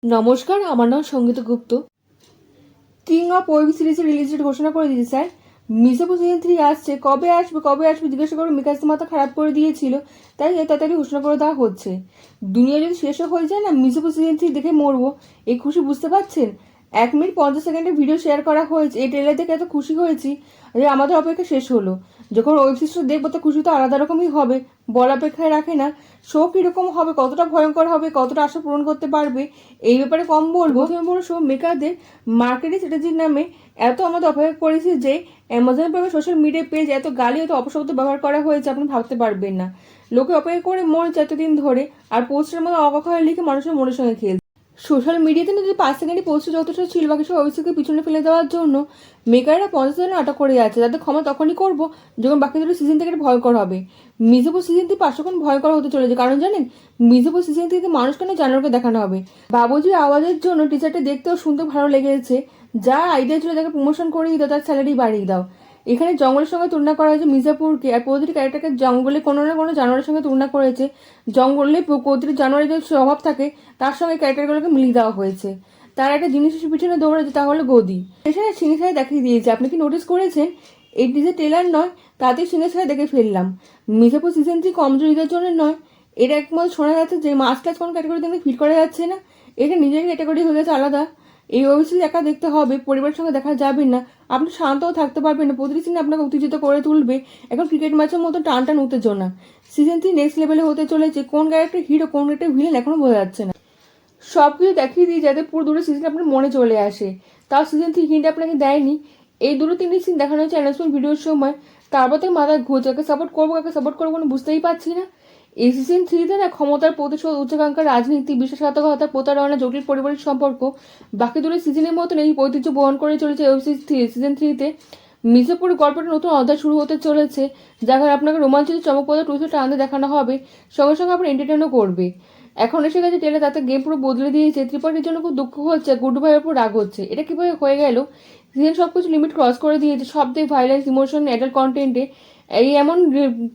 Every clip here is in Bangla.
নমস্কার, আমার নাম সঙ্গীতা গুপ্ত। কিং অফ ওয়েব সিরিজের রিলিজ ডেট ঘোষণা করে দিয়েছে স্যার। মির্জাপুর সিজন 3 আসছে, কবে আসবে কবে আসবে জিজ্ঞাসা করে মিকাশ তো মাথা খারাপ করে দিয়েছিল, তাই তাড়াতাড়ি ঘোষণা করে দেওয়া হচ্ছে। দুনিয়া যদি শেষও হয়ে যায় না, মির্জাপুর সিজন 3 দেখে মরবো, এই খুশি বুঝতে পারছেন। 1 মিনিট 50 সেকেন্ডের ভিডিও শেয়ার করা হয়েছে, এই ট্রেলার দেখে এত খুশি হয়েছি যে আমাদের অপেক্ষা শেষ হলো। যখন ওয়েব সিরিজটা দেখবো তো খুশি তো আলাদা রকমই হবে, বলা অপেক্ষায় রাখে না। শো কিরকম হবে, কতটা ভয়ঙ্কর হবে, কতটা আশা পূরণ করতে পারবে, এই ব্যাপারে কম বলবো। প্রথমে বড় শো মেকারদের মার্কেটিং স্ট্র্যাটেজির নামে এত আমাদের অপেক্ষা করেছে যে অ্যামাজন প্রাইমে সোশ্যাল মিডিয়া পেজ এত গালি এত অপশব্দ ব্যবহার করা হয়েছে আপনি ভাবতে পারবেন না। লোকে অপেক্ষা করে মরছে এতদিন ধরে, আর পোস্টের মধ্যে অবাক লিখে মানুষের মনের সঙ্গে খেলছে। সোশ্যাল মিডিয়াতে না যদি 5 সেকেন্ডে পোস্টে যথেষ্ট ছিল, বাকি সব অফিসকে পিছনে ফেলে দেওয়ার জন্য মেকাররা 50 জন আটক করে যাচ্ছে। তাদের ক্ষমা তখনই করবো যখন বাকি দুটো সিজন থেকে ভয়ঙ্কর হবে। মির্জাপুর সিজন 3 500 গুণ ভয়ঙ্কর হতে চলেছে, কারণ জানেন মির্জাপুর সিজন 3 মানুষ কেন জানোয়ারকে দেখানো হবে। বাবুজির আওয়াজের জন্য টিচারটা দেখতেও শুনতে ভালো লেগেছে, যা আইডিয়া ছিল তাকে প্রমোশন করিয়ে দাও, তার স্যালারি বাড়িয়ে দাও। এখানে জঙ্গলের সঙ্গে তুলনা করা হয়েছে মির্জাপুরকে, আর প্রতিটি ক্যারেক্টারকে জঙ্গলে কোনো না কোনো জানোয়ারের সঙ্গে তুলনা করেছে। জঙ্গলে প্রতিটি জানোয়ারের যে স্বভাব থাকে তার সঙ্গে ক্যারেক্টারগুলোকে মিলিয়ে দেওয়া হয়েছে। তার একটা জিনিসের পিছনে দৌড়াচ্ছে, তা হলো গদি। সেখানে সিংহে ছায়া দেখিয়ে দিয়েছে, আপনি কি নোটিস করেছেন? এটি যে ট্রেলার নয়, তাতেই সিংহে ছায়া দেখে ফেললাম। মির্জাপুর সিজন 3 কমজোরিদের জন্য নয়, এটা একমাত্র শোনা যাচ্ছে যে মাস ক্লাস কোনো ক্যাটাগরিতে ফিট করা যাচ্ছে না, এটা নিজের ক্যাটাগরি হয়ে গেছে আলাদা। এই ওয়েব সিরিজ একা দেখতে হবে, পরিবারের সঙ্গে দেখা যাবে না, আপনি শান্তও থাকতে পারবেন না, প্রতিটি সিনে আপনাকে উত্তেজিত করে তুলবে। এখন ক্রিকেট ম্যাচের মতো টান টান উত্তেজনা। সিজন 3 নেক্সট লেভেলে হতে চলেছে, কোন ক্যারেক্টার হিরো কোন ক্যারেক্টার ভিলেন এখনো বোঝা যাচ্ছে না। সব কিছু দেখিয়ে দিই যাতে পুরো দুটো সিজন আপনার মনে চলে আসে, তাও সিজন 3 হিন্ট আপনাকে দেয়নি। এই দুটো তিনটি সিন দেখানো হয়েছে অ্যানাউন্সমেন্ট ভিডিওর সময়, তারপর থেকে মাথায় ঘুরছে, কাকে সাপোর্ট করবো কাকে সাপোর্ট করবো না বুঝতেই পারছি না। এই সিজন 3-তে না ক্ষমতার প্রতিশোধ, উচ্চাকাঙ্ক্ষার রাজনীতি, বিশ্বাসঘাতকতা, প্রতারণা, জটিল পারিবারিক সম্পর্ক, বাকি দুটো সিজনের মতন এই ঐতিহ্য বহন করে চলেছে ওয়েব সিরিজ সিজন 3-তে। মির্জাপুর গল্পটা নতুন অধ্যায় শুরু হতে চলেছে, যাকে আপনাকে রোমাঞ্চিত চমকপ্রদ টুইস্ট আনতে দেখানো হবে, সঙ্গে সঙ্গে আপনার এন্টারটেনও করবে। এখন এসে গেছে টেলে, তাতে গেম পুরো বদলে দিয়েছে। ত্রিপাঠীর জন্য খুব দুঃখ হচ্ছে, গুড্ডু ভাইয়ের উপর রাগ হচ্ছে, এটা কিভাবে হয়ে গেল। সিজন সবকিছু লিমিট ক্রস করে দিয়েছে, সব দিক ভাইলেন্স, ইমোশন, অ্যাডাল্ট কন্টেন্টে। এই এমন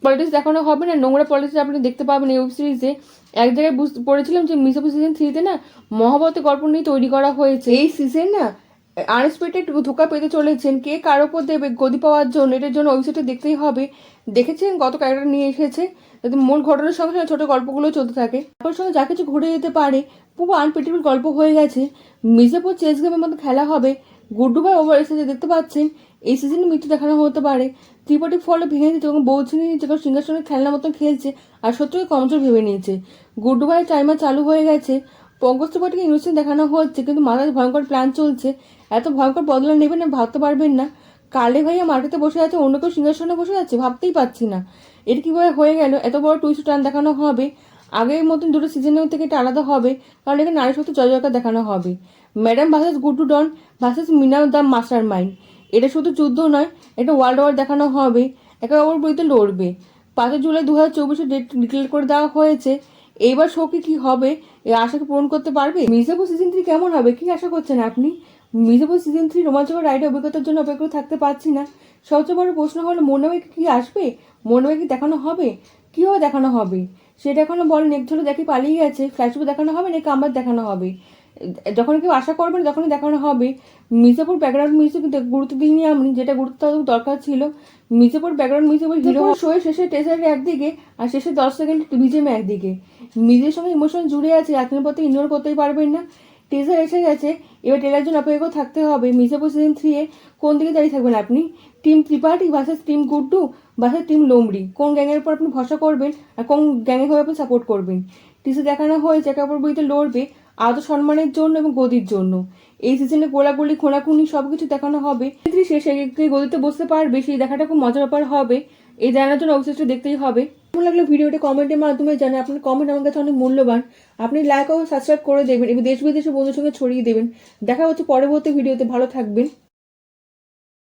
পলিটিক্স দেখানো হবে না, নোংরা পলিটিক্স আপনি দেখতে পাবেন এই ওয়েব সিরিজে। এক জায়গায় পড়েছিলাম যে মির্জাপুর সিজন 3-তে না মহাভারতের গল্প নিয়ে তৈরি করা হয়েছে। এই সিজন না আনএক্সপেক্টেড ধোকা পেতে চলেছেন, কে কার ওপর দেবে গদি পাওয়ার জন্য, এটার জন্য ওয়েবসাইটে দেখতেই হবে। দেখেছেন কত ক্যারেক্টার নিয়ে এসেছে, যাতে মূল ঘটনার সঙ্গে সঙ্গে ছোট গল্পগুলো চলতে থাকে, তারপর সঙ্গে যা কিছু ঘটে যেতে পারে। পুরো আনপ্রেডিক্টেবল গল্প হয়ে গেছে। মির্জাপুর চেস গেমের মধ্যে খেলা হবে, গুড্ডু ভাই ওভার এসেছে, দেখতে পাচ্ছেন এই সিজনে মৃত্যু দেখানো হতে পারে। ত্রিপাঠী ফলে ভেঙে দিচ্ছে এবং বৌছিনি যখন সিংহাসনের খেলনার মতন খেলছে আর সত্যি কমজোর ভেবে নিয়েছে। গুড্ডু ভাইয়ের টাইমার চালু হয়ে গেছে, পঙ্কজ ত্রিপাঠীকে ইনভেস্টিং দেখানো হচ্ছে, কিন্তু মাথায় ভয়ঙ্কর প্ল্যান চলছে। এত ভয়ঙ্কর বদলা নেবেন না, ভাবতে পারবেন না। কালে ভাইয়া মাটিতে বসে আছে, অন্য কেউ সিংহাসনে বসে আছে, ভাবতেই পারছি না এটা কিভাবে হয়ে গেল। এত বড় টুইস্ট টার্ন দেখানো হবে, আগের মতন দুটো সিজনের থেকে এটা আলাদা হবে, কারণ এখানে নারী শক্তি জয় জয়কার দেখানো হবে। Madam versus Guddu don versus Mina the mastermind, এটা শুধু যুদ্ধ নয়, এটা ওয়ার্ল্ড ওয়ার দেখানো হবে, একে অপর বিরুদ্ধে লড়বে। 5 জুলাই 2024 ডেট ডিক্লেয়ার করে দেওয়া হয়েছে। এইবার শোকে কি হবে, এই আশাকে পূরণ করতে পারবে? মির্জাপুর সিজন 3 কেমন হবে, কি আশা করছেন আপনি? মির্জাপুর সিজন 3 রোমাঞ্চকর রাইডের অভিজ্ঞতার জন্য অপেক্ষা করে থাকতে পারছি না। সবচেয়ে বড় প্রশ্ন হলো মনে কি আসবে, মনে কি দেখানো হবে, কীভাবে দেখানো হবে সেটা এখনো বলেন। এক ঝোলে দেখে পালিয়ে গেছে, ফ্ল্যাশব্যাক দেখানো হবে নাকি আবার দেখানো হবে, যখন কেউ আশা করবেন তখনই দেখানো হবে। মির্জাপুর ব্যাকগ্রাউন্ড মিউজিক গুরুত্ব দিইনি আমি, যেটা গুরুত্ব দরকার ছিল। মির্জাপুর ব্যাকগ্রাউন্ড মিউজিক হিরো শোয়ে শেষে টেসারের একদিকে আর শেষে 10 সেকেন্ড বিজিএম একদিকে, নিজের সঙ্গে ইমোশন জুড়ে আছে, আপনি পথে ইগনোর করতেই পারবেন না। টিজার এসে গেছে, এবার টেলার জন্য অপেক্ষা থাকতে হবে। মির্জাপুর সিজন 3-এ কোন দিকে দাঁড়িয়ে থাকবেন আপনি? Team Tripathi versus team Guddu versus team Lomri, কোন গ্যাংয়ের উপর আপনি ভরসা করবেন আর কোন গ্যাংয়ের হয়ে আপনি সাপোর্ট করবেন? টিজার দেখানো হয়েছে, একে অপর বিরুদ্ধে লড়বে আত্মসম্মানের জন্য এবং গদির জন্য। এই সিজনে গোলাগুলি খোনাখুনি সবকিছু দেখানো হবে। শেষে গদিতে বসতে পারবে, সেই দেখাটা খুব মজার ব্যাপার হবে। এই জানার জন্য অবশ্যই দেখতেই হবে। কেমন লাগলো ভিডিওটা কমেন্টের মাধ্যমে জানান, আপনার কমেন্ট আমার কাছে অনেক মূল্যবান। আপনি লাইক ও সাবস্ক্রাইব করে দেবেন এবং দেশ বিদেশে বন্ধুর সঙ্গে ছড়িয়ে দেবেন। দেখা হচ্ছে পরবর্তী ভিডিওতে, ভালো থাকবেন।